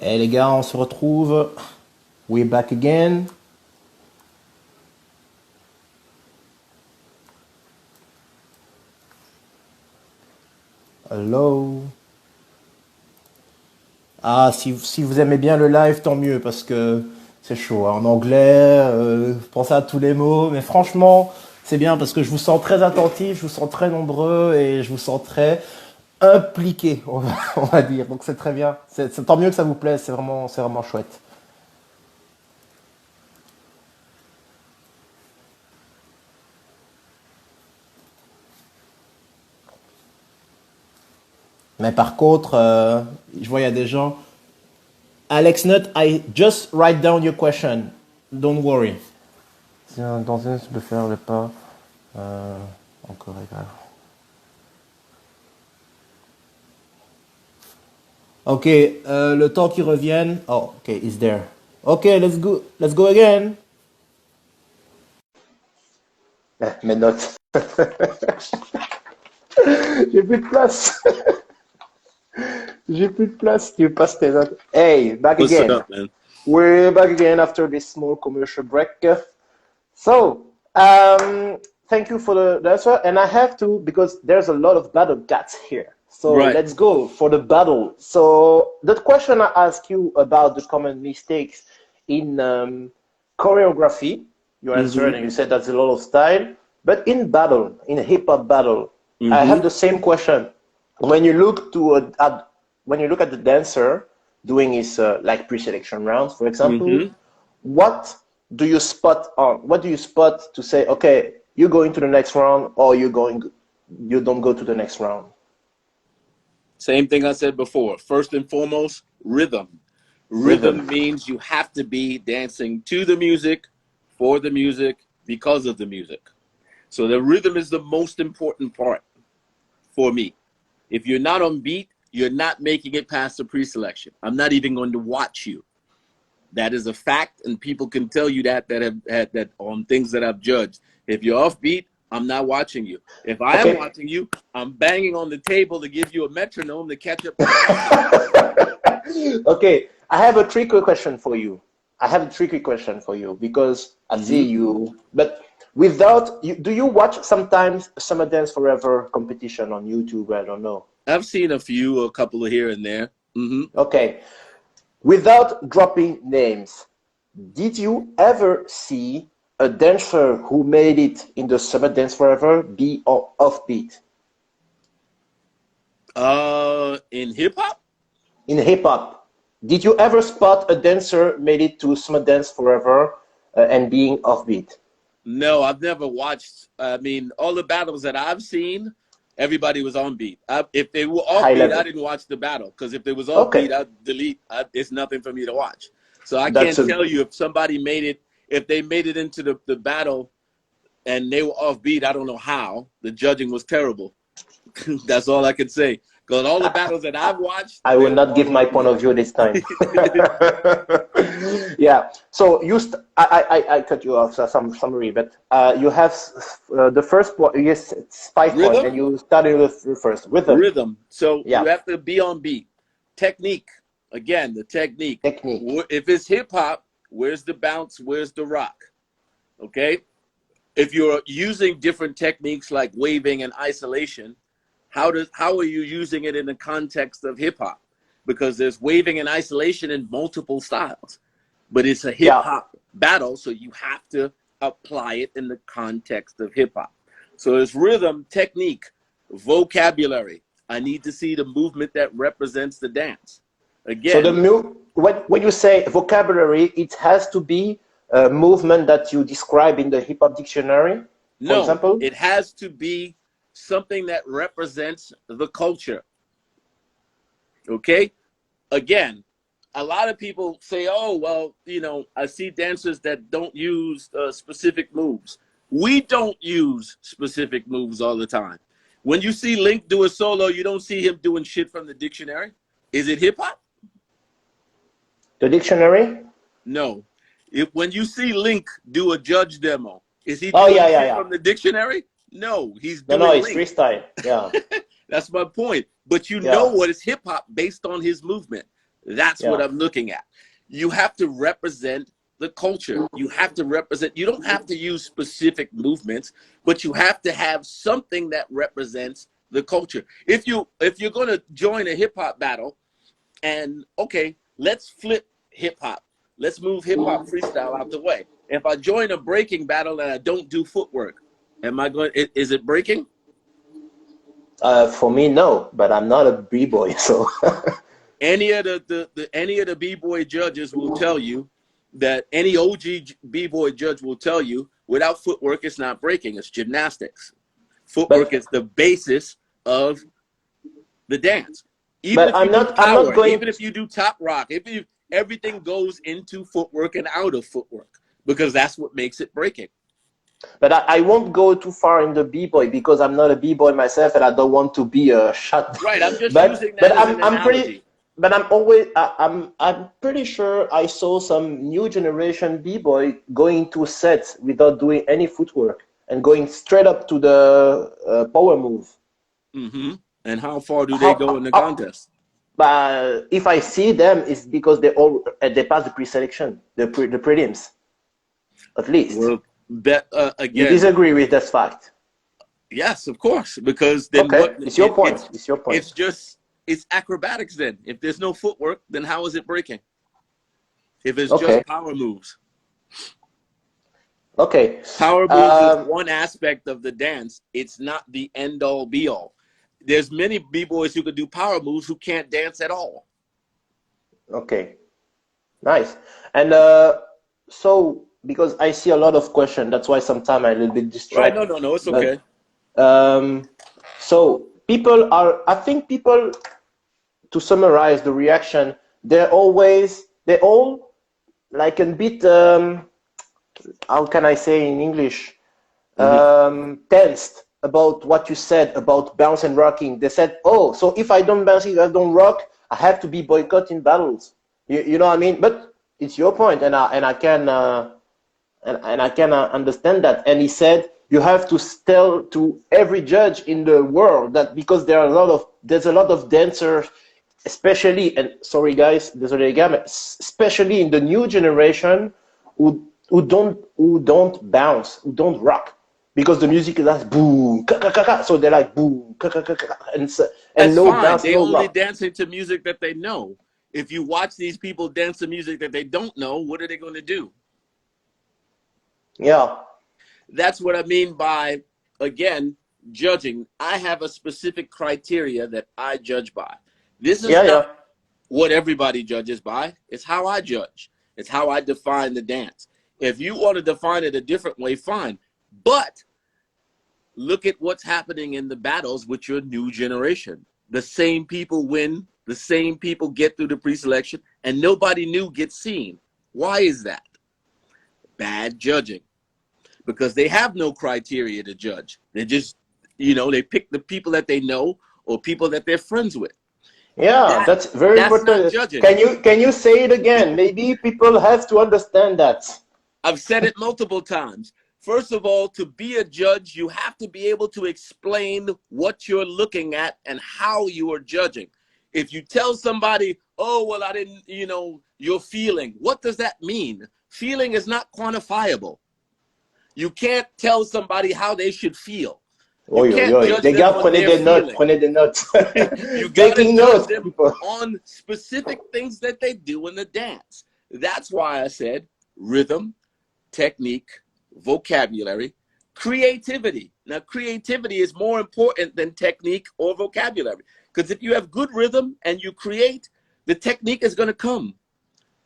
Et les gars, on se retrouve. We're back again. Hello. Ah, si vous aimez bien le live, tant mieux, parce que c'est chaud, hein. En anglais, pensez à tous les mots. Mais franchement, c'est bien parce que je vous sens très attentif, je vous sens très nombreux et je vous sens très impliqué, on va dire. Donc c'est très bien. C'est tant mieux que ça vous plaise, c'est vraiment chouette. Mais par contre, je vois il y a des gens. Alex Nut, I just write down your question. Don't worry. Si un danseur peut faire le pas en chorégraphe. Ok, le temps qu'ils reviennent. Oh, ok, it's there. Ok, let's go. Let's go again. Mes notes. J'ai plus de place. J'ai plus de place. Tu passes tes notes. Hey, back What's again. up, man? We're back again after this small commercial break. So, thank you for the answer. And I have to, because there's a lot of battle cats here. So Right. let's go for the battle. So the question I ask you about the common mistakes in choreography, you answered Mm-hmm. and you said that's a lot of style. But in battle, in hip hop battle, I Mm-hmm. have the same question. When you look when you look at the dancer doing his like pre-selection rounds, for example, Mm-hmm. what what do you spot to say, okay, you go into the next round or you don't go to the next round? Same thing I said before. First and foremost, rhythm. Rhythm. Rhythm means you have to be dancing to the music, for the music, because of the music. So the rhythm is the most important part for me. If you're not on beat, you're not making it past the pre-selection. I'm not even going to watch you. That is a fact, and people can tell you that have had that on things that I've judged. If you're off beat, I'm not watching you. If I am Okay. watching you, I'm banging on the table to give you a metronome to catch up to the music. Okay, I have a tricky question for you. I have a tricky question for you because I see Mm-hmm. you, but without you, do you watch sometimes Summer Dance Forever competition on YouTube? I don't know. I've seen a couple of here and there. Mm-hmm. Okay, without dropping names, did you ever see a dancer who made it in the Summer Dance Forever be offbeat In hip hop, in hip hop? Did you ever spot a dancer made it to Summer Dance Forever and being offbeat? no, I've never watched. I mean, all the battles that I've seen, everybody was on beat. If they were off High beat, I level. didn't watch the battle because if they was off beat, Okay, I'd delete. It's nothing for me to watch. So I that's can't a tell you if somebody made it, if they made it into the battle and they were off beat. I don't know how. The judging was terrible. That's all I can say. Because all the battles that I've watched, I they will were not give all my on point beat. of view this time. Yeah. So I cut you off some summary, but you have the first point. Yes, it's 5 points, and Rhythm, you started with the first rhythm. rhythm. So you Yeah, have to be on beat. Technique. Again, the technique. technique. If it's hip hop, where's the bounce? Where's the rock? Okay. If you're using different techniques like waving and isolation, how are you using it in the context of hip hop? Because there's waving and isolation in multiple styles, but it's a hip Yeah. hop battle, so you have to apply it in the context of hip hop. So it's rhythm, technique, vocabulary. I need to see the movement that represents the dance. So the Again, when you say vocabulary, it has to be a movement that you describe in the hip hop dictionary, for no, example. it has to be something that represents the culture. Okay? Again, a lot of people say, oh, well, I see dancers that don't use specific moves. We don't use specific moves all the time. When you see Link do a solo, you don't see him doing shit from the dictionary. Is it hip hop? The dictionary. No. When you see Link do a judge demo, is he Oh doing yeah, yeah, shit yeah. from the dictionary? No, he's No, no, doing it's Link. freestyle. Yeah, That's my point. But you know yeah. what is hip hop based on his movement. That's what Yeah. I'm looking at. You have to represent the culture. You have to represent, you don't have to use specific movements, but you have to have something that represents the culture. If you're going to join a hip hop battle, and okay, let's flip hip hop. Let's move hip hop freestyle out the way. If I join a breaking battle and I don't do footwork, am I going, is it breaking? For me, no, but I'm not a b-boy, so. Any of the b-boy judges will tell you that any OG b-boy judge will tell you without footwork it's not breaking, it's gymnastics. Footwork But is the basis of the dance. Even but if you do I'm not power, going. even if you do top rock, if you, everything goes into footwork and out of footwork because that's what makes it breaking. But I won't go too far in the b-boy because I'm not a b-boy myself, and I don't want to be a shot. Right, I'm just But using that as an I'm pretty. analogy. But I'm always I'm pretty sure I saw some new generation b-boy going to sets without doing any footwork and going straight up to the power move. Mm-hmm. And how far do they go in How, the contest? but if I see them, it's because they pass the pre-selection, the prelims, at least. Well, bet You again. disagree with that fact? Yes, of course, because then Okay, what? it's your point. It's your point. It's just it's acrobatics. Then, if there's no footwork, then how is it breaking? If it's Okay. just power moves, Okay. power moves is one aspect of the dance. It's not the end all be all. There's many b-boys who could do power moves who can't dance at all. Okay. Nice. And so because I see a lot of questions, that's why sometimes I'm a little bit Right? distracted. No, it's But okay. so people are. I think people, to summarize the reaction, they all like a bit. How can I say in English? Mm-hmm. Tensed about what you said about bounce and rocking. They said, "Oh, so if I don't bounce, if I don't rock, I have to be boycotting battles." You know what I mean? But it's your point, and I can and I can understand that. And he said you have to tell to every judge in the world that because there's a lot of dancers, especially, and sorry guys, désolé les gars, especially in the new generation who don't bounce, who don't rock. Because the music is like boom, ka, ka, ka, ka. So they're like boom, ka, ka, ka, ka, and That's no fine. bounce, They no only rock. dancing to music that they know. If you watch these people dance to music that they don't know, what are they going to do? Yeah, That's what I mean by, again, judging. I have a specific criteria that I judge by. This is yeah, yeah. not what everybody judges by. It's how I judge. It's how I define the dance. If you want to define it a different way, fine. But look at what's happening in the battles with your new generation. The same people win, the same people get through the pre-selection, and nobody new gets seen. Why is that? Bad judging. Because they have no criteria to judge. They just, they pick the people that they know or people that they're friends with. Yeah, That that's very that's not important. judging. Can you say it again? Maybe people have to understand that. I've said it multiple times. First of all, to be a judge, you have to be able to explain what you're looking at and how you are judging. If you tell somebody, oh, well, I didn't, you're feeling, what does that mean? Feeling is not quantifiable. You can't tell somebody how they should feel. You Oi, oi, can't oi. judge Les them gars, on their feeling. prenez des notes. You got to Taking judge notes, them people. on specific things that they do in the dance. That's why I said rhythm, technique, vocabulary, creativity. Now, creativity is more important than technique or vocabulary. Because if you have good rhythm and you create, the technique is going to come.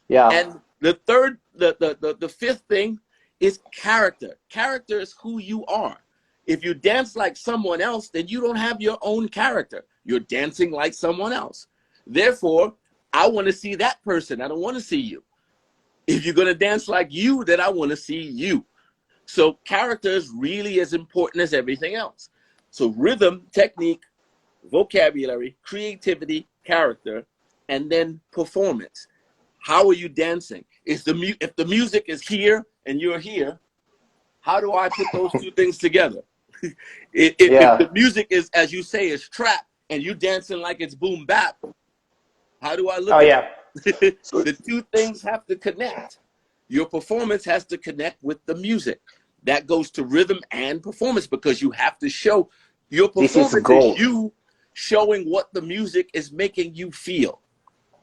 Yeah. And the fifth thing is character. Character is who you are. If you dance like someone else, then you don't have your own character. You're dancing like someone else. Therefore, I want to see that person. I don't want to see you. If you're going to dance like you, then I want to see you. So character is really as important as everything else. So rhythm, technique, vocabulary, creativity, character, and then performance. How are you dancing? If the music is here and you're here, how do I put those two things together? If the music is, as you say, is trap and you dancing like it's boom bap, how do I look Oh at yeah. it? So The two things have to connect. Your performance has to connect with the music. That goes to rhythm and performance, because you have to show your this is performance is gold. you showing what the music is making you feel.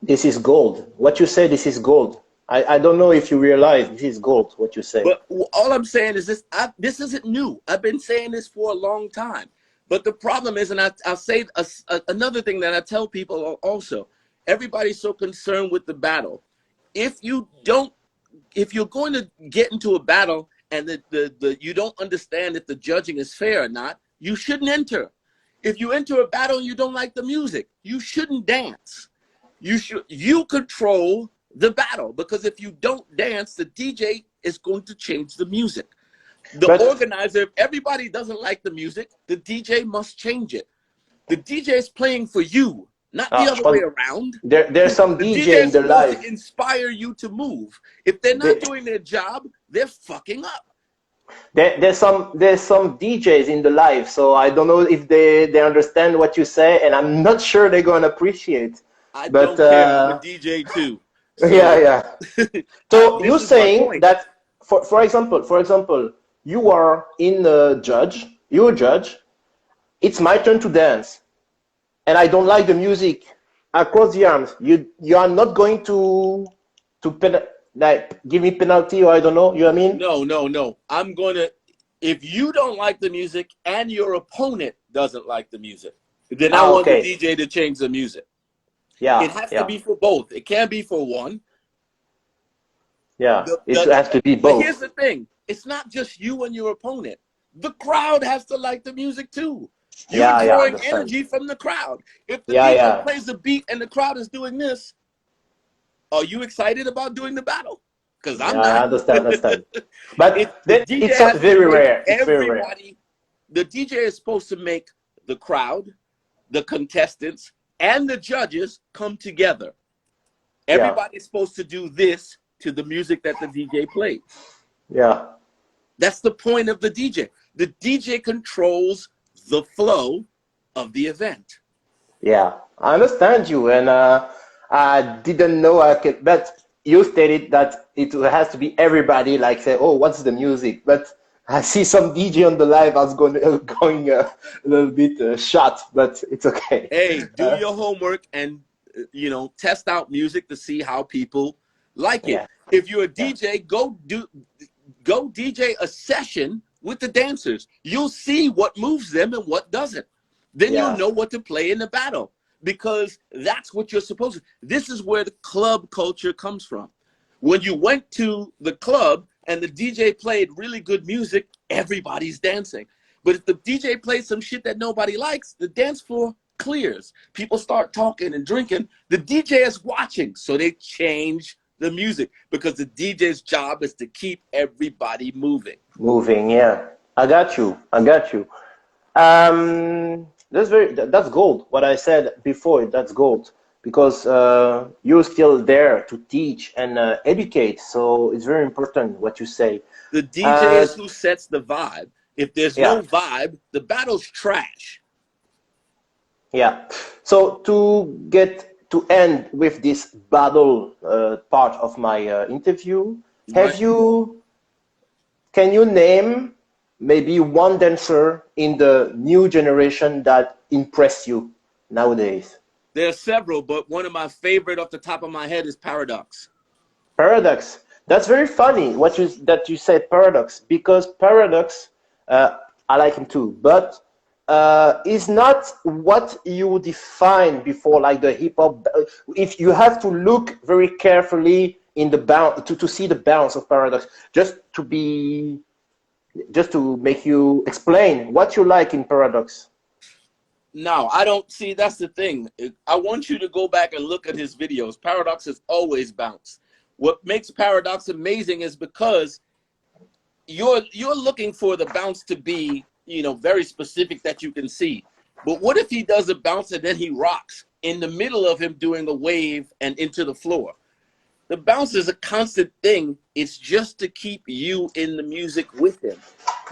This is gold. What you say, this is gold. I don't know if you realize this is gold, what you say. But all I'm saying is this: this isn't new. I've been saying this for a long time. But the problem is, and I'll say another thing that I tell people also: everybody's so concerned with the battle. If you don't, if you're going to get into a battle and you don't understand if the judging is fair or not, you shouldn't enter. If you enter a battle and you don't like the music, you shouldn't dance. You control the battle, because if you don't dance, the DJ is going to change the music. The But organizer, if everybody doesn't like the music, the DJ must change it. The DJ is playing for you, not the other way around. there's some The DJ DJ in is the supposed to live. inspire you to move. If they're not They, doing their job, they're fucking up. there's some DJs in the live, so I don't know if they understand what you say, and I'm not sure they're gonna appreciate. I But don't care. I'm a DJ too. yeah, So yeah. So this you're is my saying point. that, for example, you are in a judge, you're a judge. It's my turn to dance, and I don't like the music. I cross the arms. You are not going to like give me penalty, or I don't know. You know what I mean? No. I'm going to, if you don't like the music and your opponent doesn't like the music, then I Ah, want the okay. DJ to change the music. It Yeah, has to yeah, be for both. It can't be for one. yeah. It has to be But here's both. the thing. It's not just you and your opponent. The crowd has to like the music too. You're Yeah, yeah. drawing Understand. energy from the crowd. If the Yeah, DJ yeah, plays the beat and the crowd is doing this, are you excited about doing the battle? Because I'm yeah. I not. understand, understand. It, But the DJ it's has to very make rare. It's very rare. everybody, the DJ is supposed to make the crowd, the contestants, and the judges come together. Yeah, Everybody's supposed to do this to the music that the DJ plays. yeah, That's the point of the DJ. The DJ controls the flow of the event. yeah. I understand you, and I didn't know I could. But you stated that it has to be everybody. Like say, oh, what's the music? But I see some DJ on the live. I was going going a little bit shot, but it's okay. Hey, do Uh, your homework and test out music to see how people like it. yeah, If you're a yeah, DJ, go DJ a session with the dancers. You'll see what moves them and what doesn't. Then you'll yeah, know what to play in the battle, because that's what you're supposed to. This is where the club culture comes from. When you went to the club and the DJ played really good music, everybody's dancing. But if the DJ plays some shit that nobody likes, the dance floor clears. People start talking and drinking. The DJ is watching, so they change the music, because the DJ's job is to keep everybody moving. moving. Yeah, I got you. I got you. That's gold. What I said before, that's gold, because you're still there to teach and educate. So it's very important what you say. The DJ Uh, is who sets the vibe. If there's yeah, no vibe, the battle's trash. yeah. So to end with this battle part of my interview, Right? have you can you name maybe one dancer in the new generation that impressed you nowadays? There are several, but one of my favorite off the top of my head is Paradox. Paradox. That's very funny that you said Paradox, because Paradox, I like him too, but is not what you defined before, like the hip hop. If you have to look very carefully in the bounce to see the bounce of Paradox, just to make you explain what you like in Paradox. No, I don't see. That's the thing. I want you to go back and look at his videos. Paradox has always bounced. What makes Paradox amazing is because you're looking for the bounce to be, very specific that you can see. But what if he does a bounce and then he rocks in the middle of him doing a wave and into the floor? The bounce is a constant thing. It's just to keep you in the music with him.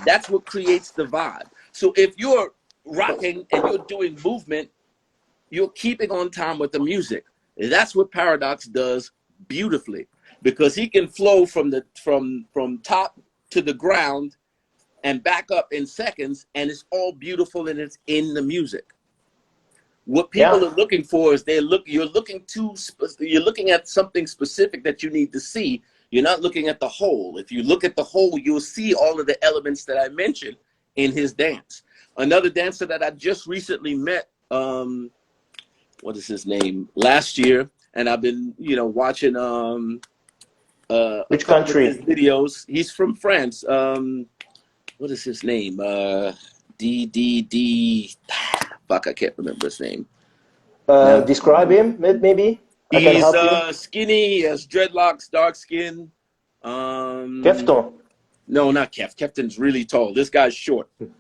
That's what creates the vibe. So if you're rocking and you're doing movement, you're keeping on time with the music. That's what Paradox does beautifully, because he can flow from the from top to the ground and back up in seconds, and it's all beautiful and it's in the music. What people are looking for is you're looking at something specific that you need to see. You're not looking at the whole. If you look at the whole, you'll see all of the elements that I mentioned in his dance. Another dancer that I just recently met, what is his name, last year, and I've been, watching Which a couple of his country? videos. He's from France. What is his name? D. Fuck, I can't remember his name. Now, Describe him, maybe. I can he's help you. skinny, he has dreadlocks, dark skin. Kefton. No, not Kef. Kefton's really tall. This guy's short. And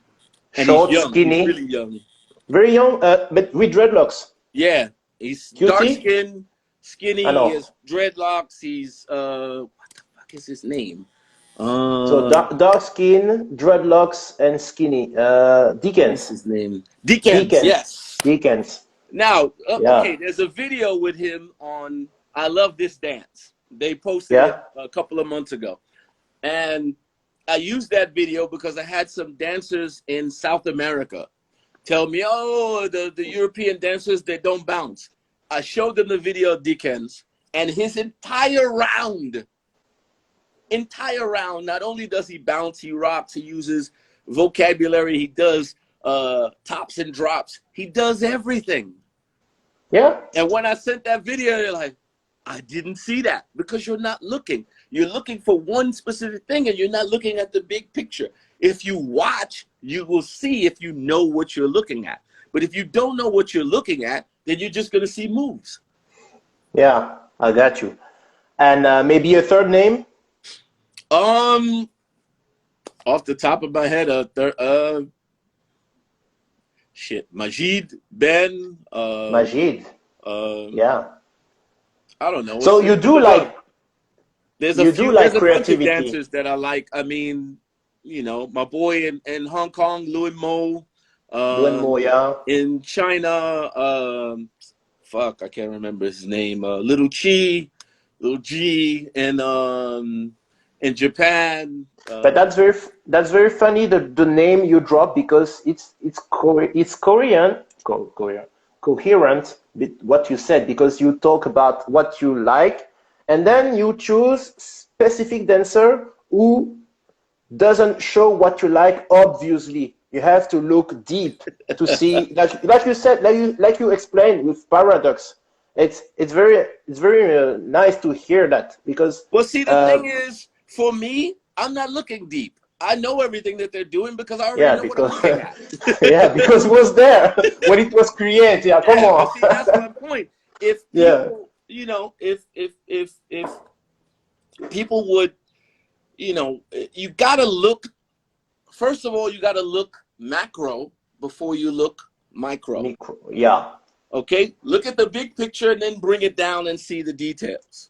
he's Short, young. He's skinny. really young. Very young, but with dreadlocks. Yeah. He's dark Cutie? skin, skinny, I he know. has dreadlocks. He's what the fuck is his name? So dark skin, dreadlocks, and skinny. What is Dickens. his name? Deacons, Dickens. yes. Dickens. Now, okay, Yeah. there's a video with him on I Love This Dance. They posted it Yeah. a couple of months ago. And I used that video because I had some dancers in South America tell me, oh, the European dancers, they don't bounce. I showed them the video of Dickens, and his entire round, not only does he bounce, he rocks, he uses vocabulary, he does tops and drops, he does everything. Yeah. And when I sent that video, they're like, I didn't see that, because you're not looking. You're looking for one specific thing, and you're not looking at the big picture. If you watch, you will see if you know what you're looking at. But if you don't know what you're looking at, then you're just going to see moves. Yeah, I got you. And maybe a third name? Off the top of my head, Majid Ben. Majid. Yeah. I don't know. So you do like There's you a do few. like There's a bunch of creativity. dancers that I like. I mean, my boy in Hong Kong, Louis Mo. Doing more, yeah. In China, fuck, I can't remember his name. Little G, in Japan. But that's very funny the name you drop, because it's Korean, coherent with what you said, because you talk about what you like, and then you choose specific dancer who doesn't show what you like obviously. You have to look deep to see, like you said, like you explained with Paradox. It's very nice to hear that, because Well, see, the thing is, for me, I'm not looking deep. I know everything that they're doing because I already know what I'm looking at. yeah, because it was there when it was created. Yeah, come on. But see, that's my point. If people, if people would, you gotta look. First of all, you gotta look macro before you look micro. Yeah. Okay, look at the big picture and then bring it down and see the details.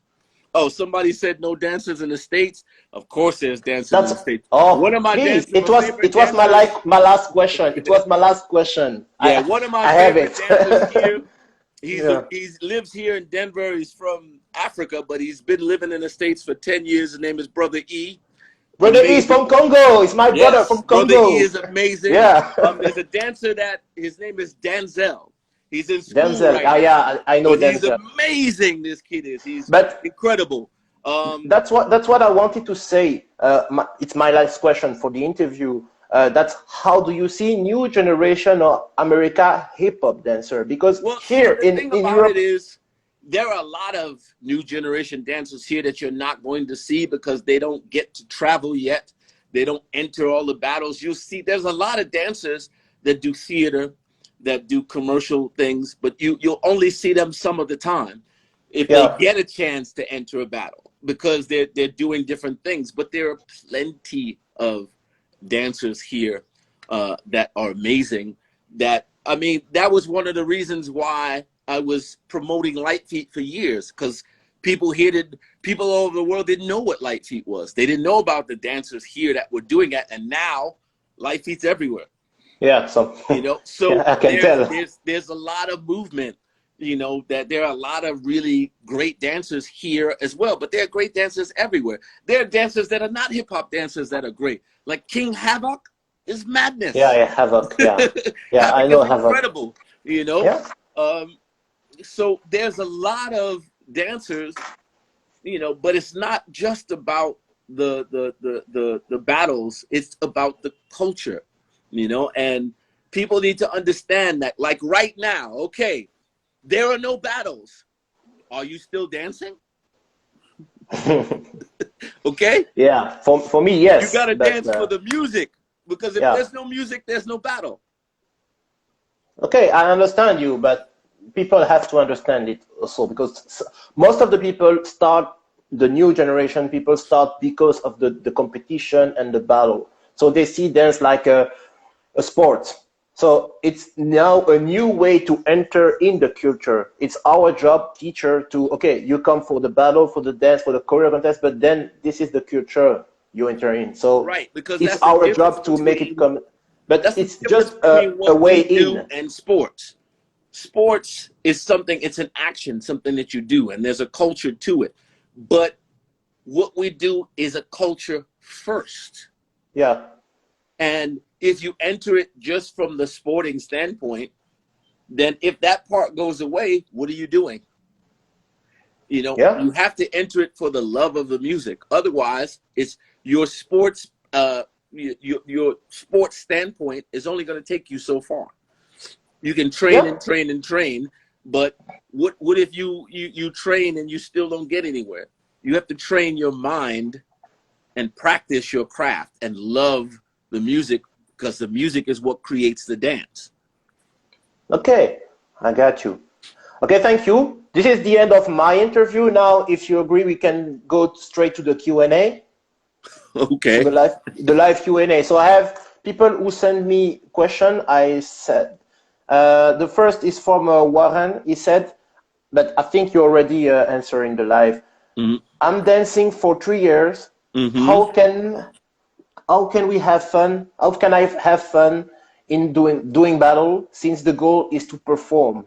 Oh, somebody said no dancers in the States. Of course, there's dancers in the States. One of my please. dancers, It was my last question. It was my last question. Yeah, one of my favorite dancers here. He lives here in Denver. He's from Africa, but he's been living in the States for 10 years. His name is Brother E. Brother E is from Congo. He's my brother from Congo. Brother E is amazing. Yeah. There's a dancer that his name is Denzel. He's in school Denzel. right Yeah, I know but Denzel. he's amazing. This kid is. He's incredible. That's what I wanted to say. It's my last question for the interview. That's how do you see new generation of America hip hop dancer? Because here in Europe, it is, there are a lot of new generation dancers here that you're not going to see because they don't get to travel yet. They don't enter all the battles. You'll see there's a lot of dancers that do theater, that do commercial things, but you'll only see them some of the time if they get a chance to enter a battle, because they're doing different things. But there are plenty of dancers here that are amazing. That was one of the reasons why I was promoting Light Feet for years, because people all over the world didn't know what Light Feet was. They didn't know about the dancers here that were doing it, and now Light Feet's everywhere. Yeah, so so I can tell. there's a lot of movement. that there are a lot of really great dancers here as well, but there are great dancers everywhere. There are dancers that are not hip hop dancers that are great. Like King Havoc is Yeah, madness. yeah, Havoc. Yeah, yeah, I Havoc know is Havoc. incredible, you know. Yeah. Um, so there's a lot of dancers, but it's not just about the battles. It's about the culture, and people need to understand that. Like right now, okay, there are no battles. Are you still dancing? Okay, Yeah, for me, you yes, gotta but dance for the music, because if yeah. there's no music, there's no battle. Okay, I understand you, but people have to understand it also because most of the people start, the new generation people start because of the competition and the battle. So they see dance like a sport. So it's now a new way to enter in the culture. It's our job, teacher, to, okay, you come for the battle, for the dance, for the choreo contest, but then this is the culture you enter in. So Right, because it's that's the our difference job to make it between come, but that's the it's difference just between a what way we do in. and sports. Sports is something, it's an action, something that you do, and there's a culture to it. But what we do is a culture first. Yeah. And if you enter it just from the sporting standpoint, then if that part goes away, what are you doing? Yeah. You have to enter it for the love of the music. Otherwise, it's your sports your sports standpoint is only going to take you so far. You can train Yeah. and train and train, but what if you train and you still don't get anywhere? You have to train your mind and practice your craft and love the music, because the music is what creates the dance. Okay. I got you. Okay, thank you. This is the end of my interview. Now, if you agree, we can go straight to the Q&A, to Okay. the live Q&A. So I have people who send me question. I said the first is from Warren. He said, but I think you already answering the live. Mm-hmm. I'm dancing for 3 years. Mm-hmm. How can we have fun? How can I have fun in doing battle since the goal is to perform?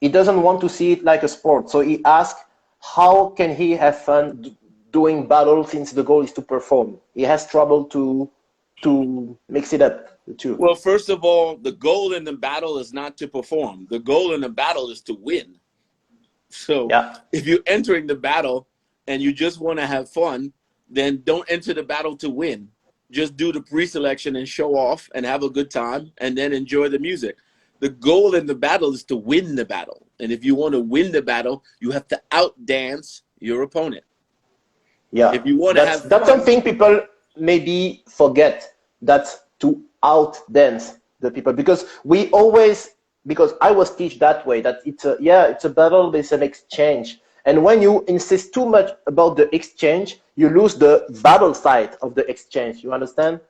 He doesn't want to see it like a sport. So he asked, how can he have fun doing battle since the goal is to perform? He has trouble to mix it up, the two. Well, first of all, the goal in the battle is not to perform. The goal in the battle is to win. So Yeah. if you're entering the battle and you just want to have fun, then don't enter the battle to win. Just do the pre-selection and show off and have a good time and then enjoy the music. The goal in the battle is to win the battle. And if you want to win the battle, you have to outdance your opponent. Yeah. If you want to have That's fun, something people maybe forget, that to out dance the people, because we always, because I was teach that way, that it's a battle, but it's an exchange. And when you insist too much about the exchange, you lose the battle side of the exchange. You understand?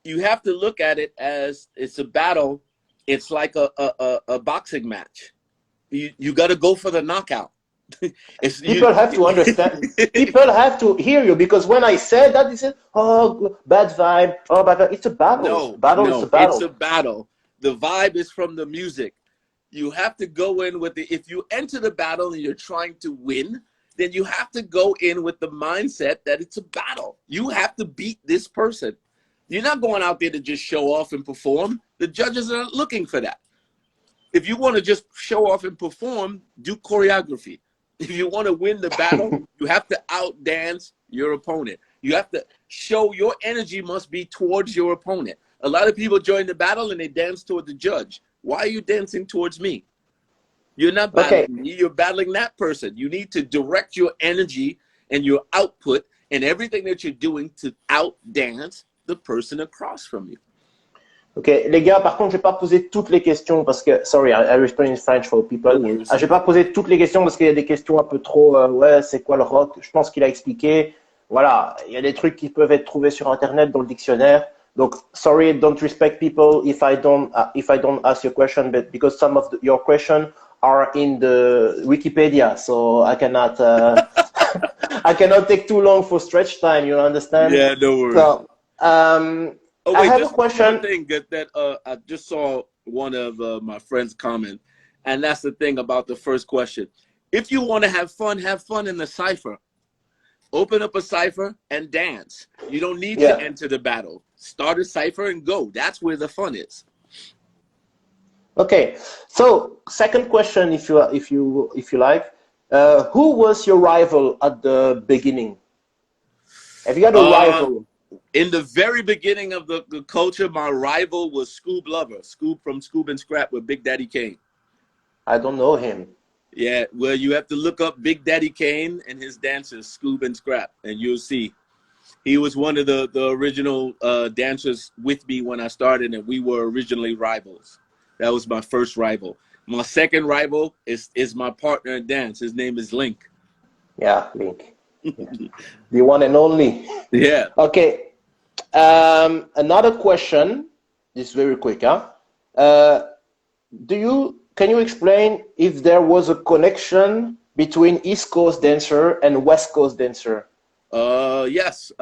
you have to look at it as it's a battle. It's like a boxing match. You got to go for the knockout. It's you. People have to understand. People have to hear you, because when I said that, they said, "Oh, bad vibe. Oh, bad vibe." It's a battle. No, Battle is a no, it's battle. a battle. The vibe is from the music. You have to go in with the, if you enter the battle and you're trying to win, then you have to go in with the mindset that it's a battle. You have to beat this person. You're not going out there to just show off and perform. The judges are not looking for that. If you want to just show off and perform, do choreography. If you want to win the battle, you have to outdance your opponent. You have to show your energy must be towards your opponent. A lot of people join the battle and they dance toward the judge. Why are you dancing towards me? You're not Okay. battling me, you're battling that person. You need to direct your energy and your output and everything that you're doing to outdance the person across from you. Ok, les gars, par contre, je vais pas poser toutes les questions parce que, sorry, I respond in French for No people. worries. Je vais pas poser toutes les questions parce qu'il y a des questions un peu trop, ouais, c'est quoi le rock? Je pense qu'il a expliqué. Voilà, il y a des trucs qui peuvent être trouvés sur Internet dans le dictionnaire. Donc, sorry, don't respect people if I don't ask your question, but because some of your questions are in the Wikipedia, so I cannot, I cannot take too long for stretch time. You understand? Yeah, no worries. So, Oh I wait, have a just one more question. thing that I just saw one of my friends comment, And that's the thing about the first question. If you want to have fun in the cipher. Open up a cipher and dance. You don't need to Yeah. enter the battle. Start a cipher and go. That's where the fun is. Okay. So second question, if you like, who was your rival at the beginning? Have you had a Uh, rival? in the very beginning of the culture, my rival was Scoob Lover, Scoob from Scoob and Scrap with Big Daddy Kane. I don't know him. Yeah, well, you have to look up Big Daddy Kane and his dancers, Scoob and Scrap, and you'll see. He was one of the original dancers with me when I started, and we were originally rivals. That was my first rival. My second rival is my partner in dance. His name is Link. Yeah, Link. Yeah. The one and only. Yeah. Okay. Another question. This is very quick, huh? Can you explain if there was a connection between East Coast dancer and West Coast dancer? Yes.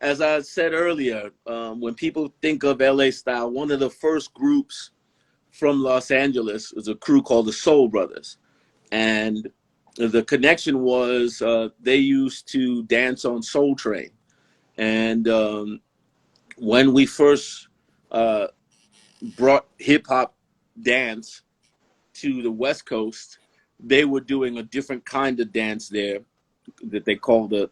As I said earlier, when people think of LA style, one of the first groups from Los Angeles was a crew called the Soul Brothers. And the connection was they used to dance on Soul Train. And when we first brought hip hop dance to the West Coast, they were doing a different kind of dance there that they call they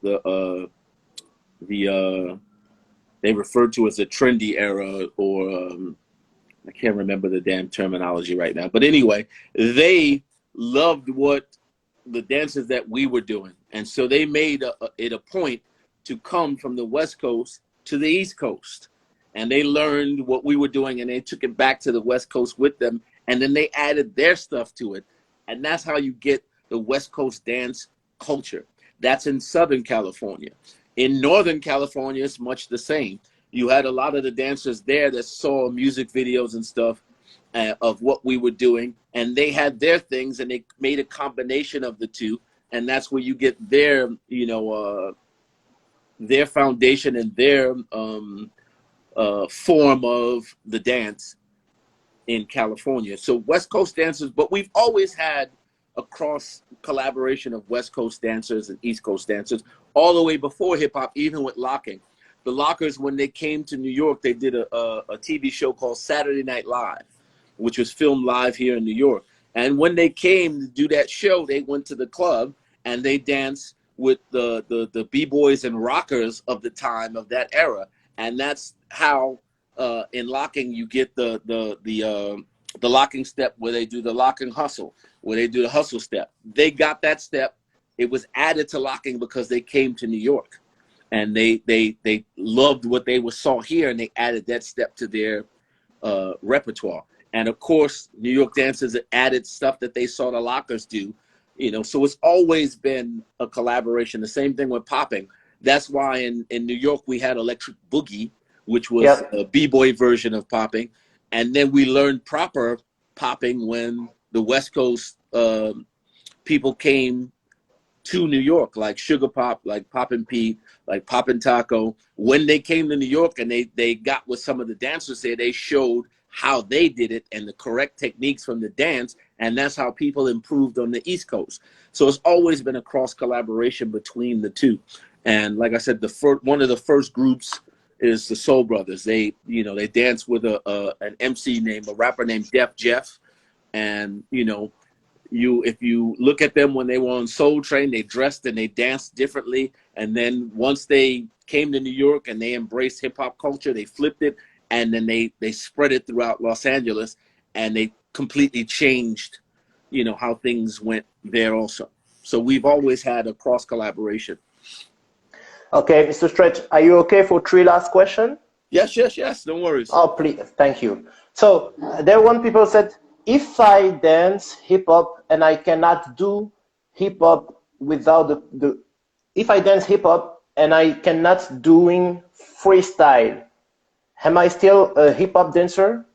referred to as the trendy era, or I can't remember the damn terminology right now. But anyway, they loved what the dances that we were doing, and so they made it a point to come from the West Coast to the East Coast, and they learned what we were doing, and they took it back to the West Coast with them, and then they added their stuff to it, and that's how you get the West Coast dance culture. That's in Southern California. In Northern California, it's much the same. You had a lot of the dancers there that saw music videos and stuff of what we were doing, and they had their things, and they made a combination of the two, and that's where you get their, their foundation and their form of the dance in California. So West Coast dancers, but we've always had a cross collaboration of West Coast dancers and East Coast dancers all the way before hip hop, even with locking. The Lockers, when they came to New York, they did a TV show called Saturday Night Live, which was filmed live here in New York. And when they came to do that show, they went to the club and they danced with the B-boys and rockers of the time of that era. And that's how in locking you get the locking step, where they do the locking hustle, where they do the hustle step. They got that step. It was added to locking because they came to New York, and they loved what they saw here, and they added that step to their repertoire. And of course, New York dancers added stuff that they saw the lockers do, so it's always been a collaboration. The same thing with popping. That's why in New York we had Electric Boogie, which was a B-boy version of popping. And then we learned proper popping when the West Coast people came to New York, like Sugar Pop, like Poppin' Pete, like Poppin' Taco. When they came to New York and they got with some of the dancers there, they showed how they did it and the correct techniques from the dance, and that's how people improved on the East Coast. So it's always been a cross collaboration between the two. And like I said, one of the first groups is the Soul Brothers. They dance with an MC a rapper named Def Jeff, and if you look at them when they were on Soul Train, they dressed and they danced differently. And then once they came to New York and they embraced hip hop culture, they flipped it, and then they spread it throughout Los Angeles, and they completely changed, how things went there also. So we've always had a cross collaboration. Okay, Mr. Stretch, are you okay for 3 last questions? Yes. No worries. Oh, please, thank you. So there one people said, if I dance hip hop and I cannot do hip hop without if I dance hip hop and I cannot doing freestyle, am I still a hip hop dancer?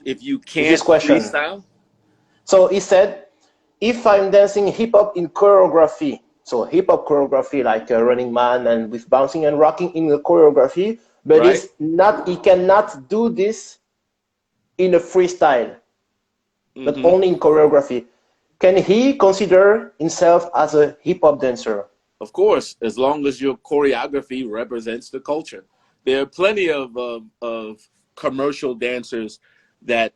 If you can't freestyle? So he said, if I'm dancing hip hop in choreography, so hip hop choreography like a Running Man and with bouncing and rocking in the choreography, but he cannot do this in a freestyle. but only in choreography. Can he consider himself as a hip hop dancer? Of course, as long as your choreography represents the culture. There are plenty of commercial dancers that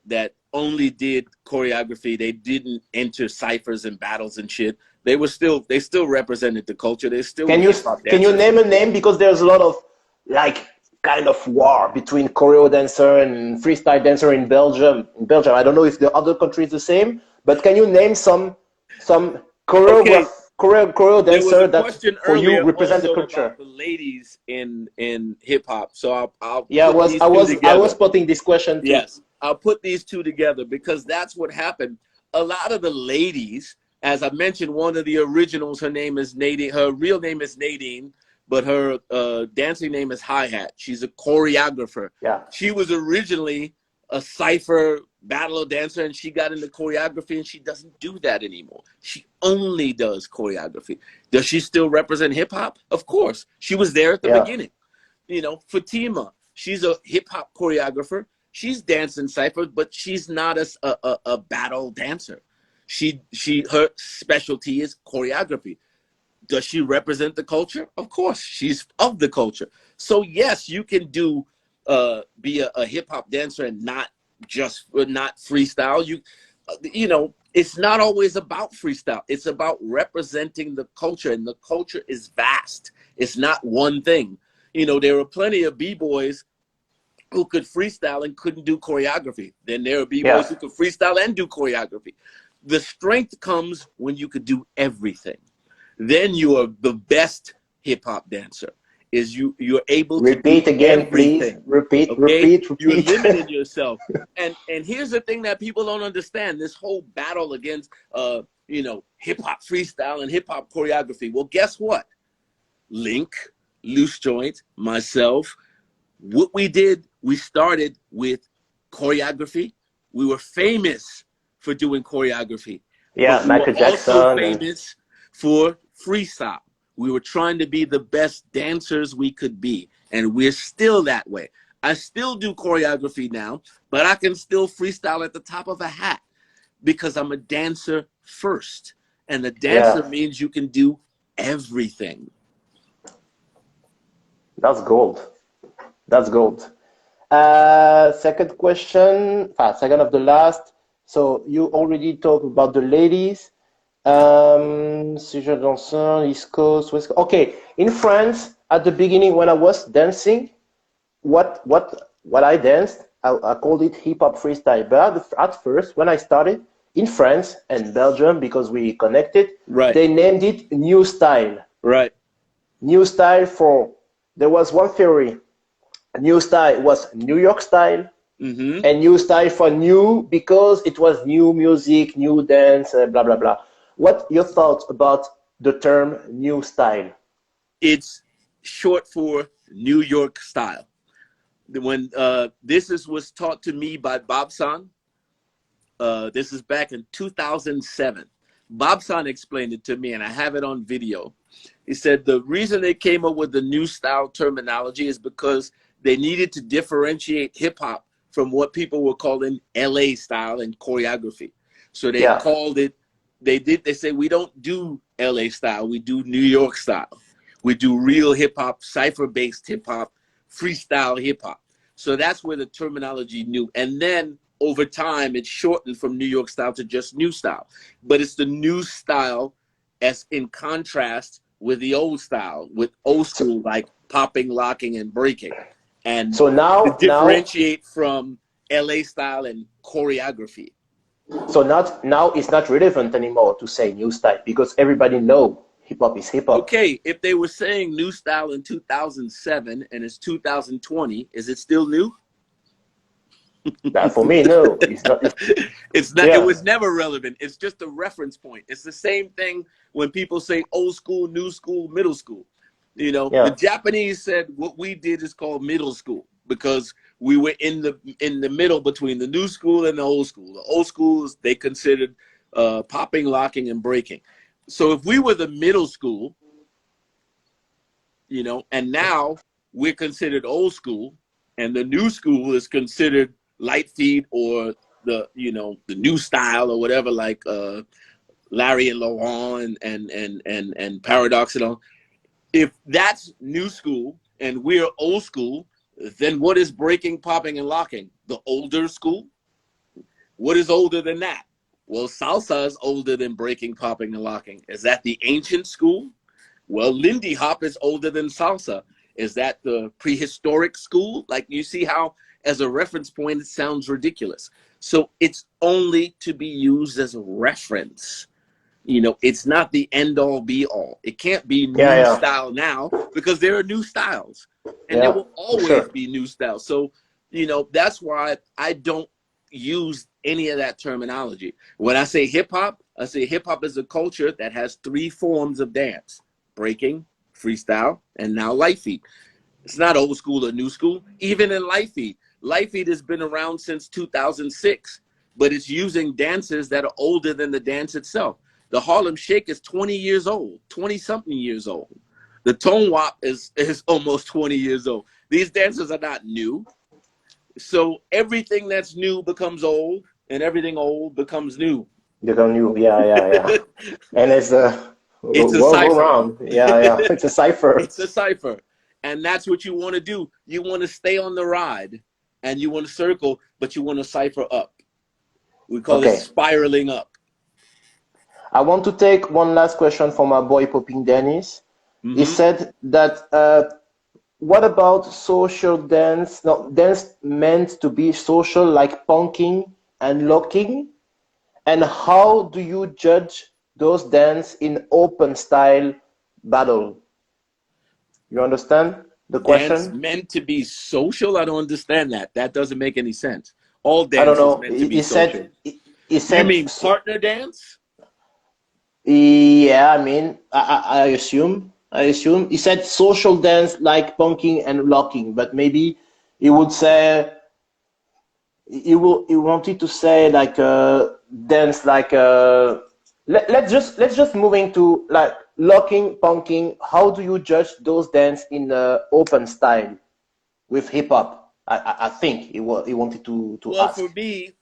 only did choreography. They didn't enter ciphers and battles and shit. They still represented the culture. They still were Can you hip hop can you dancers. name a name, because there's a lot of like kind of war between choreo dancer and freestyle dancer in Belgium. In Belgium, I don't know if the other country is the same, but can you name some Okay, choreo there was dancer a that question for you earlier represent the also culture? about the ladies in hip hop. So I'll Yeah, put these I two was together. spotting this question too. Yes, I'll put these two together because that's what happened. A lot of the ladies, as I mentioned, one of the originals, her name is Nadine. Her real name is Nadine, but her dancing name is Hi Hat. She's a choreographer. Yeah, She was originally a cipher battle dancer, and she got into choreography, and she doesn't do that anymore. She only does choreography. Does she still represent hip hop? Of course. She was there at the yeah, beginning. You know, Fatima, she's a hip hop choreographer. She's dancing cipher, but she's not a battle dancer. Her specialty is choreography. Does she represent the culture? Of course, she's of the culture. So yes, you can do be a hip hop dancer and not freestyle. You know, it's not always about freestyle. It's about representing the culture, and the culture is vast. It's not one thing. You know, there were plenty of b-boys who could freestyle and couldn't do choreography. Then there are b-boys yeah, who could freestyle and do choreography. The strength comes when you could do everything. Then you are the best hip hop dancer. Is you're able to do repeat again, please. everything. Repeat, Okay, repeat, you're repeat. limiting yourself. And here's the thing that people don't understand: this whole battle against you know, hip hop freestyle and hip hop choreography. Well, guess what? Link, Loose Joint, myself, what we did, we started with choreography. We were famous for doing choreography, Yeah, but we were Michael also Jackson and famous for freestyle. We were trying to be the best dancers we could be, and we're still that way. I still do choreography now, but I can still freestyle at the top of a hat because I'm a dancer first. And the dancer yeah, means you can do everything. that's gold. That's gold. Second question, second of the last. So you already talked about the ladies. Sujet danseur, East Coast, West Coast. Okay, in France, at the beginning when I was dancing, what I danced, I called it hip hop freestyle. But at first, when I started in France and Belgium, because we connected, Right, they named it new style. right. New style for there was one theory. New style was New York style, Mm-hmm. and new style for new because it was new music, new dance, blah blah blah. What your thoughts about the term new style? It's short for New York style. When was taught to me by Bob San. This is back in 2007. Bob San explained it to me, and I have it on video. He said the reason they came up with the new style terminology is because they needed to differentiate hip hop from what people were calling LA style and choreography. So they Yeah. called it, they say, we don't do LA style, we do New York style. We do real hip hop, cipher based hip hop, freestyle hip hop. So that's where the terminology new. And then over time, it shortened from New York style to just new style. But it's the new style as in contrast with the old style, with old So, school, like popping, locking, and breaking. And so to now differentiate from LA style and choreography. so not now it's not relevant anymore to say new style because everybody know hip hop is hip hop. Okay, if they were saying new style in 2007 and it's 2020, is it still new? That for me, no, it's not. It's not, it Yeah, was never relevant. It's just a reference point. It's the same thing when people say old school, new school, middle school. You know, the yeah. Japanese said what we did is called middle school because we were in the middle between the new school and the old school. The old schools they considered popping, locking, and breaking. So if we were the middle school, you know, and now we're considered old school, and the new school is considered light feet or the the new style or whatever, like Larry and Laurent and Paradox and all. If that's new school and we're old school, then what is breaking, popping, and locking? The older school? What is older than that? Well, salsa is older than breaking, popping, and locking. Is that the ancient school? Well, Lindy Hop is older than salsa. Is that the prehistoric school? Like, you see how, as a reference point, it sounds ridiculous. So it's only to be used as a reference. It's not the end all be all. It can't be new style now because there are new styles, and there will always be new styles. So, that's why I don't use any of that terminology. When I say hip hop, I say hip hop is a culture that has 3 forms of dance: breaking, freestyle, and now light feet. It's not old school or new school. Even in light feet has been around since 2006, but it's using dances that are older than the dance itself. The Harlem Shake is 20 years old, 20 something years old. The Tone Wop is almost 20 years old. These dances are not new. So everything that's new becomes old, and everything old becomes new. Become new, yeah. And it's a cipher. Around. Yeah. It's a cipher. It's a cipher. And that's what you want to do. You want to stay on the ride, and you want to circle, but you want to cipher up. We call it spiraling up. I want to take one last question from my boy Popping Dennis. He said that what about social dance? No, dance meant to be social, like punking and locking. And how do you judge those dance in open style battle? You understand the question? Dance meant to be social? I don't understand that. That doesn't make any sense. All dance I don't know. is meant to be social. He said, you mean partner dance? Yeah, I mean, I assume. He said social dance like punking and locking, but maybe he would say he wanted to say like dance like let's just move into like locking, punking. How do you judge those dance in open style with hip hop? I think he wanted to well, ask. for me,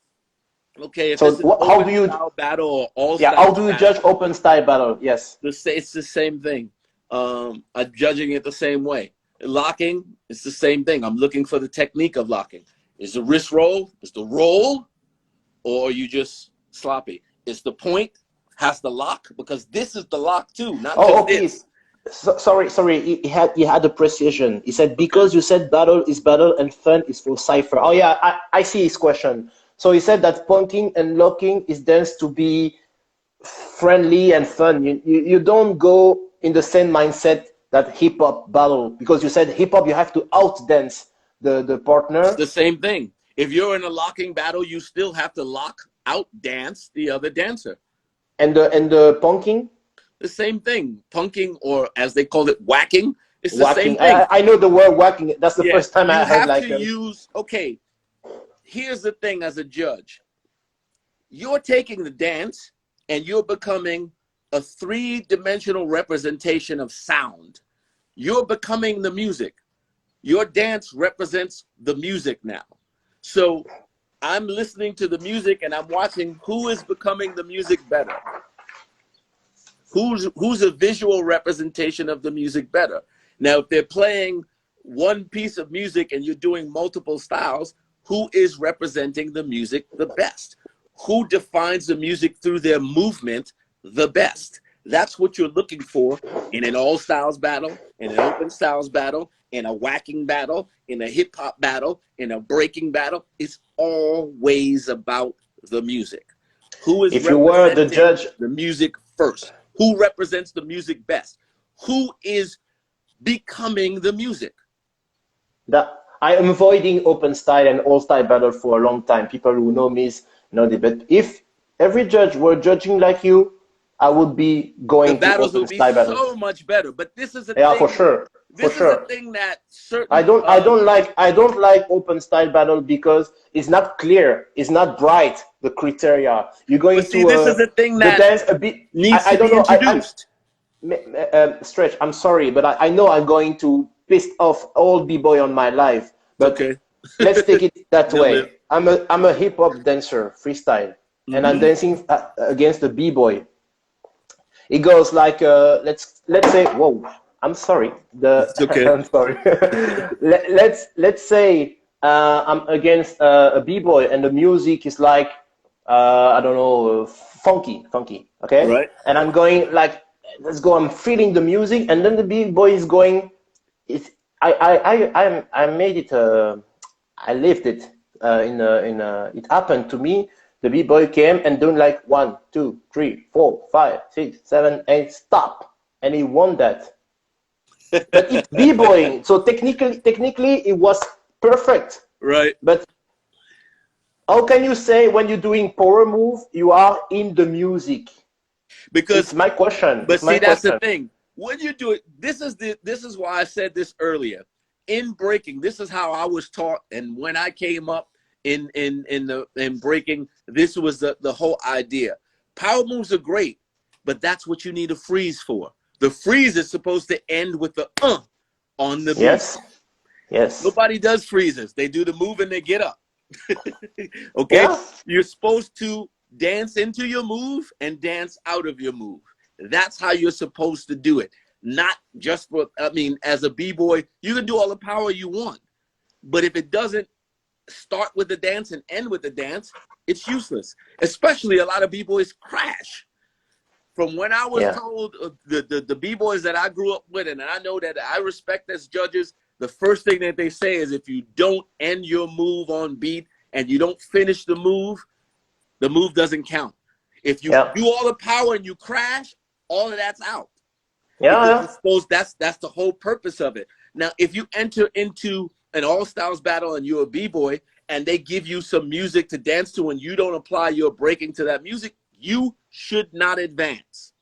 okay, if So it's an how do you style battle or all yeah? style How do you judge open style battle? Yes. it's the same thing. I'm judging it the same way. Locking, it's the same thing. I'm looking for the technique of locking. Is the wrist roll? Is the roll? Or are you just sloppy? Is the point? Has the lock? Because this is the lock too, not just this. So, sorry. He had a precision. He said because you said battle is battle and fun is for cipher. Oh yeah, I see his question. So he said that punking and locking is dance to be friendly and fun. You don't go in the same mindset that hip hop battle, because you said hip hop you have to out dance the partner. It's the same thing. If you're in a locking battle, you still have to out dance the other dancer. And the punking? The same thing. Punking, or as they call it, whacking. It's the same thing. I know the word whacking. That's the first time I heard like. You have to use. Okay, here's the thing. As a judge, you're taking the dance and you're becoming a 3-dimensional representation of sound. You're becoming the music. Your dance represents the music now. So I'm listening to the music and I'm watching who is becoming the music better. Who's a visual representation of the music better. Now, if they're playing one piece of music and you're doing multiple styles, who is representing the music the best? Who defines the music through their movement the best? That's what you're looking for in an all styles battle, in an open styles battle, in a whacking battle, in a hip hop battle, in a breaking battle. It's always about the music. Who is if you were the judge, the music first? Who represents the music best? Who is becoming the music? That I am avoiding open style and all style battle for a long time. People who know me know the but if every judge were judging like you, I would be going the battles to would be so much better. But this is a thing, for sure. This is a thing that certainly I don't like open style battle because it's not clear, it's not bright. The criteria you're going to this is a thing that dance a bit needs to be introduced. Stretch, I'm sorry, but I know I'm going to piss off all b-boy on my life. But okay. let's take it that way. I'm a hip hop dancer, freestyle, and I'm dancing against a b-boy. It goes like let's say, whoa, I'm sorry, the It's okay. I'm sorry. Let's say I'm against a b-boy and the music is like I don't know, funky, okay? Right. And I'm going like, let's go. I'm feeling the music, and then the b-boy is going. It's I made it. I lived it it happened to me. The b-boy came and doing like 1, 2, 3, 4, 5, 6, 7, 8, stop, and he won that. But it's b-boying, so technically it was perfect. Right. But how can you say when you're doing power move you are in the music? Because, It's my question. but It's my see, that's the question. thing. When you do it, this is why I said this earlier. In breaking, this is how I was taught, and when I came up in breaking, this was the whole idea. Power moves are great, but that's what you need a freeze for. The freeze is supposed to end with the on the beat. Yes. Nobody does freezes. They do the move and they get up. Okay? Yeah. You're supposed to dance into your move and dance out of your move. That's how you're supposed to do it. Not just for, I mean, as a b-boy, you can do all the power you want. But if it doesn't start with the dance and end with the dance, it's useless. Especially a lot of b-boys crash. From when I was told, the b-boys that I grew up with, and I know that I respect as judges, the first thing that they say is if you don't end your move on beat and you don't finish the move doesn't count. If you do all the power and you crash, all of that's out. Yeah. That's the whole purpose of it. Now, if you enter into an all-styles battle and you're a b-boy and they give you some music to dance to and you don't apply your breaking to that music, you should not advance.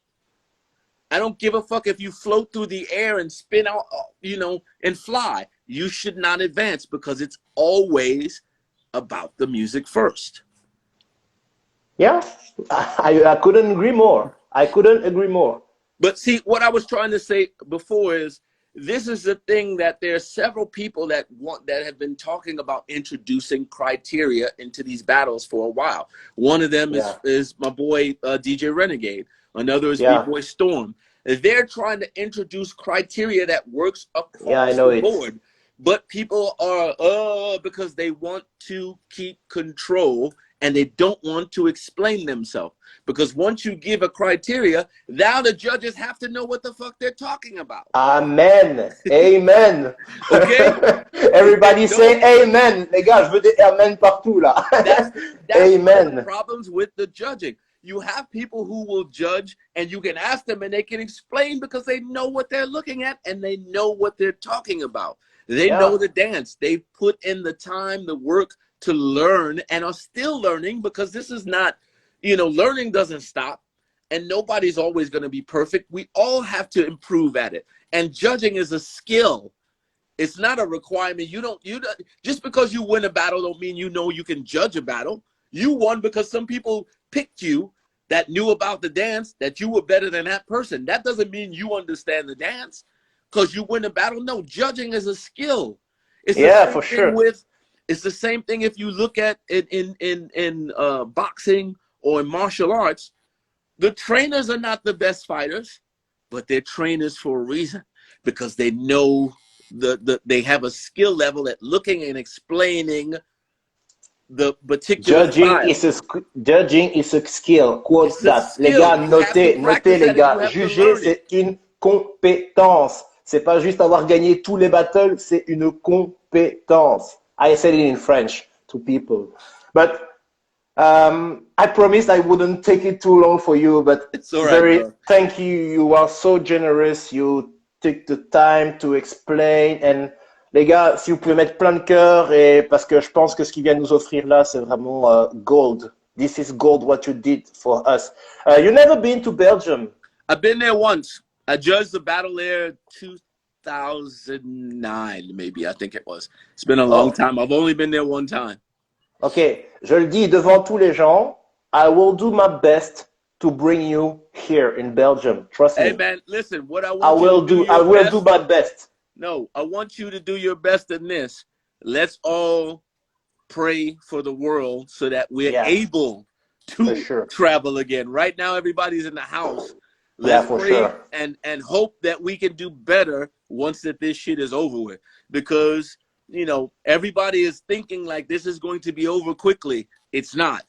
I don't give a fuck if you float through the air and spin out, and fly. You should not advance because it's always about the music first. Yeah. I couldn't agree more. But see, what I was trying to say before is this is the thing that there are several people that have been talking about introducing criteria into these battles for a while. One of them is my boy DJ Renegade. Another is B-Boy Storm. They're trying to introduce criteria that works across the board. But people are because they want to keep control and they don't want to explain themselves. Because once you give a criteria, now the judges have to know what the fuck they're talking about. Amen. Amen. Okay? Everybody say amen. Les gars, je veux des amen partout là. That's amen. One of the problems with the judging. You have people who will judge and you can ask them and they can explain because they know what they're looking at and they know what they're talking about. They know the dance. They put in the time, the work to learn and are still learning because this is not, learning doesn't stop and nobody's always going to be perfect. We all have to improve at it. And judging is a skill. It's not a requirement. You don't just because you win a battle don't mean you can judge a battle. You won because some people picked you that knew about the dance, that you were better than that person. That doesn't mean you understand the dance because you win a battle. No, judging is a skill. It's the same thing it's the same thing if you look at it in boxing or in martial arts. The trainers are not the best fighters, but they're trainers for a reason because they know they have a skill level at looking and explaining the particular judging is a skill. Quote that. Les gars, notez les gars. Juger, c'est une compétence. C'est pas juste avoir gagné tous les battles, c'est une compétence. I said it in French to people. But I promised I wouldn't take it too long for you, but it's all right, thank you. You are so generous. You took the time to explain. And les gars, si vous pouvez mettre plein de cœur, et parce que je pense que ce qu'il vient de nous offrir là, c'est vraiment gold. This is gold what you did for us. You never been to Belgium? I've been there once. I judged the battle there 2009, maybe, I think it was. It's been a long time. I've only been there one time. Okay, je le dis devant tous les gens. I will do my best to bring you here in Belgium. Trust me. Hey man, listen. What I will do my best. No, I want you to do your best in this. Let's all pray for the world so that we're Yeah, able for to sure. travel again. Right now, everybody's in the house. Yeah, Let's for pray sure. and hope that we can do better once that this shit is over with. Because, you know, everybody is thinking like this is going to be over quickly. It's not.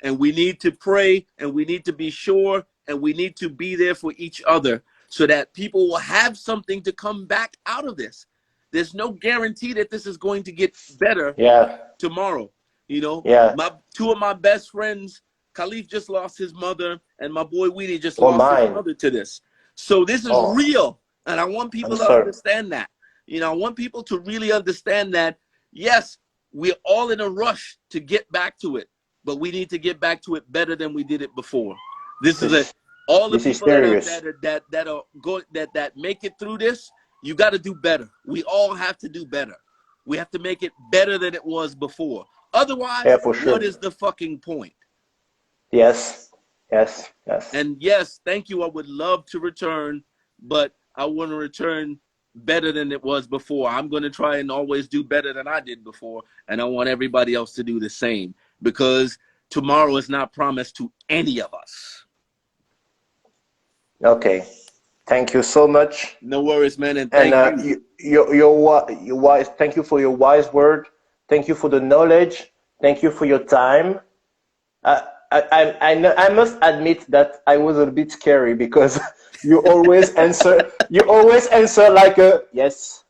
And we need to pray, and we need to be sure, and we need to be there for each other so that people will have something to come back out of this. There's no guarantee that this is going to get better Yeah, tomorrow. You know, yeah. my two of my best friends, Khalif just lost his mother, and my boy Weedy just Oh, lost his mine. mother to this. So this is Oh, real, and I want I'm people to sorry. understand that. You know, I want people to really understand that. Yes, we're all in a rush to get back to it, but we need to get back to it better than we did it before. This is a This, all the this is people that are serious. that make it through this. You got to do better. We all have to do better. We have to make it better than it was before. Yeah, Otherwise, for what sure. is the fucking point? Yes, yes, yes. And yes, thank you. I would love to return, but I want to return better than it was before. I'm going to try and always do better than I did before. And I want everybody else to do the same, because tomorrow is not promised to any of us. Okay. Thank you so much. No worries, man. And And thank you. your wise. Thank you for your wise word. Thank you for the knowledge. Thank you for your time. I must admit that I was a bit scary because you always answer like a yes,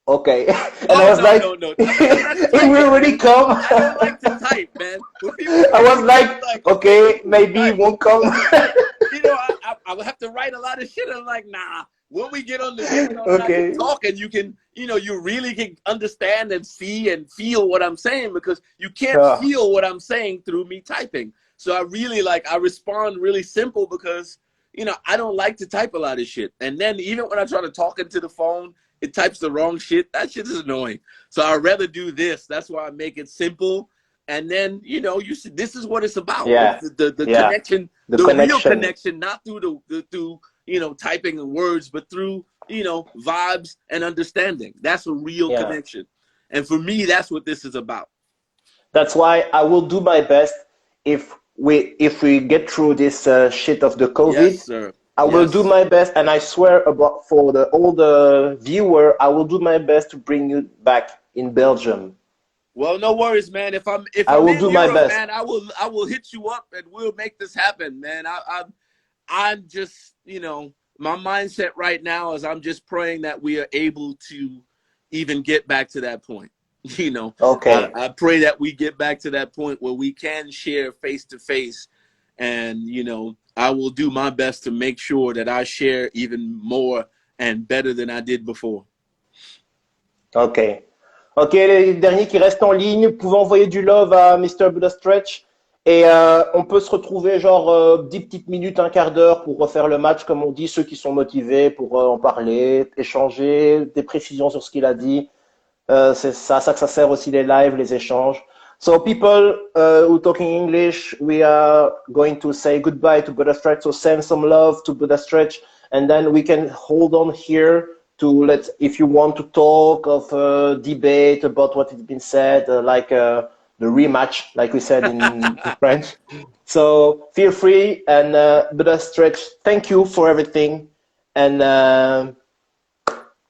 okay, and I Oh, was no, like, no, no. Because that's it will typing, really man. come. I don't like to type, man. When people I say was anything, I'm like, like, okay, okay, this is maybe it type. won't come. Because, you know, I would have to write a lot of shit. I'm like, nah. When we get on the video and I can Okay, talk, and you can, you know, you really can understand and see and feel what I'm saying, because you can't ah, feel what I'm saying through me typing. So I really I respond really simple because, you know, I don't like to type a lot of shit. And then even when I try to talk into the phone, it types the wrong shit. That shit is annoying. So I'd rather do this. That's why I make it simple. And then, you know, you see, this is what it's about. yeah, It's the yeah, connection, the the real connection, connection, not through through, you know, typing and words, but through, you know, vibes and understanding. That's a real yeah. connection. And for me, that's what this is about. That's why I will do my best if we get through this shit of the Yes, COVID. sir. I will do Yes. my best, and I swear about for the all the viewer, I will do my best to bring you back in Belgium. Well, no worries, man. If I I'm will in do my Europe, best. man, I will hit you up and we'll make this happen, man. I'm just, you know, my mindset right now is I'm just praying that we are able to even get back to that point. You know, Okay. I pray that we get back to that point where we can share face to face. And, you know, I will do my best to make sure that I share even more and better than I did before. Ok. Ok, les derniers qui restent en ligne, vous pouvez envoyer du love à Mr. Buddha Stretch. Et on peut se retrouver genre 10 petites minutes, un quart d'heure pour refaire le match, comme on dit, ceux qui sont motivés pour en parler, échanger, des précisions sur ce qu'il a dit. C'est ça que ça sert aussi les lives, les échanges. So people who talking English, we are going to say goodbye to Buddha Stretch. So send some love to Buddha Stretch, and then we can hold on here to let, if you want to talk of debate about what has been said, like the rematch, like we said in French. So feel free, and Buddha Stretch, thank you for everything, and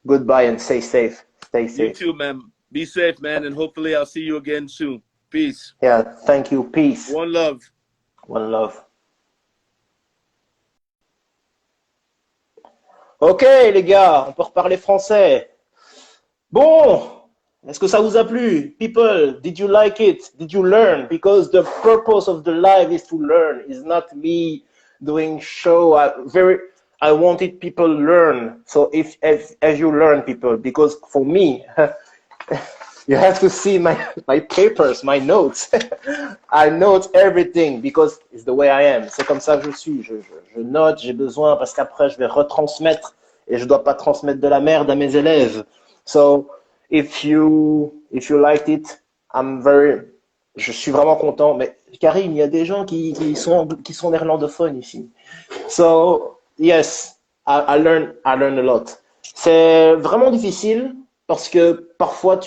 goodbye, and stay safe. Stay You safe. too, man. Be safe, man, and hopefully I'll see you again soon. Peace. Yeah, thank you. Peace. One love. One love. Ok, les gars, on peut reparler français. Bon, est-ce que ça vous a plu? People, did you like it? Did you learn? Because the purpose of the live is to learn. It's not me doing show. I wanted people learn. So if as you learn, people, because for me, you have to see my papers, my notes. I note everything because it's the way I am. C'est comme ça que je suis. Je note, j'ai besoin parce qu'après je vais retransmettre et je dois pas transmettre de la merde à mes élèves. So if you liked it, je suis vraiment content. Mais Karim, il y a des gens qui sont néerlandophones ici. So yes, I learn a lot. C'est vraiment difficile parce que parfois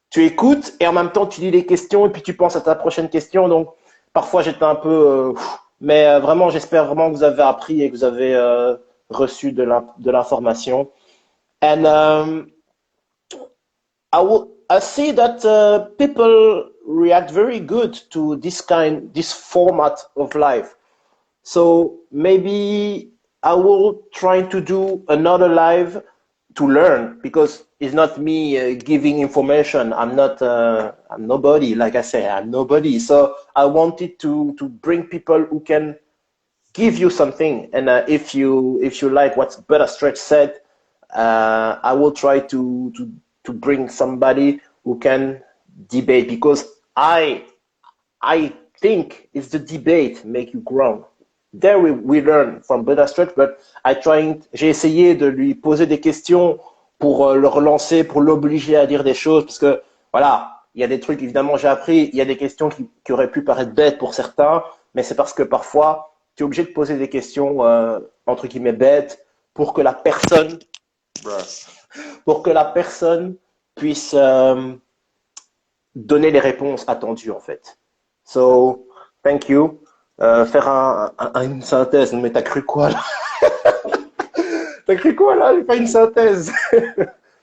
tu écoutes et en même temps tu lis les questions et puis tu penses à ta prochaine question. Donc parfois j'étais un peu, mais vraiment j'espère vraiment que vous avez appris et que vous avez reçu de l'information. And I see that people react very good to this format of life. So maybe I will try to do another live to learn because it's not me giving information. I'm nobody. Like I say, I'm nobody. So I wanted to bring people who can give you something. And if you like what Better Stretch said, I will try to bring somebody who can debate because I think it's the debate make you grow. There we learn from Better Stretch, but j'ai essayé de lui poser des questions pour le relancer, pour l'obliger à dire des choses, parce que voilà, il y a des trucs, évidemment, j'ai appris, il y a des questions qui auraient pu paraître bêtes pour certains, mais c'est parce que parfois, tu es obligé de poser des questions, entre guillemets, bêtes, pour que la personne, pour que la personne puisse donner les réponses attendues, en fait. So, thank you. Faire une synthèse, mais t'as cru quoi là? T'as cru quoi là? J'ai pas une synthèse.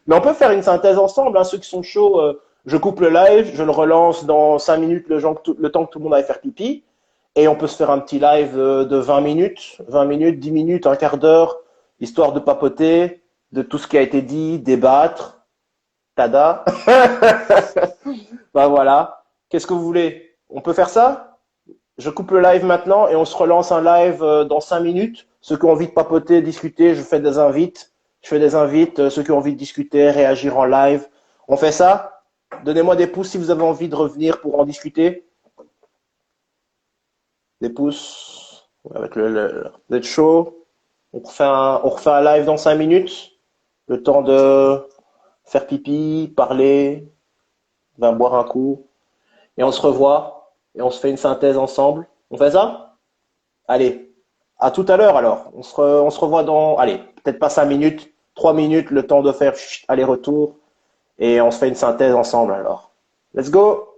Mais on peut faire une synthèse ensemble, hein, ceux qui sont chauds. Je coupe le live, je le relance dans 5 minutes, le temps que tout le monde aille faire pipi. Et on peut se faire un petit live de 20 minutes, 10 minutes, un quart d'heure, histoire de papoter, de tout ce qui a été dit, débattre. Tada. Ben voilà. Qu'est-ce que vous voulez? On peut faire ça? Je coupe le live maintenant et on se relance un live dans 5 minutes. Ceux qui ont envie de papoter, discuter, je fais des invites. Je fais des invites. Ceux qui ont envie de discuter, réagir en live. On fait ça? Donnez-moi des pouces si vous avez envie de revenir pour en discuter. Des pouces. Avec vous êtes chaud. On refait un live dans 5 minutes. Le temps de faire pipi, parler, va boire un coup. Et on se revoit. Et on se fait une synthèse ensemble. On fait ça? Allez. À tout à l'heure alors. On se revoit dans, allez, peut-être pas 5 minutes, 3 minutes, le temps de faire aller-retour. Et on se fait une synthèse ensemble alors. Let's go!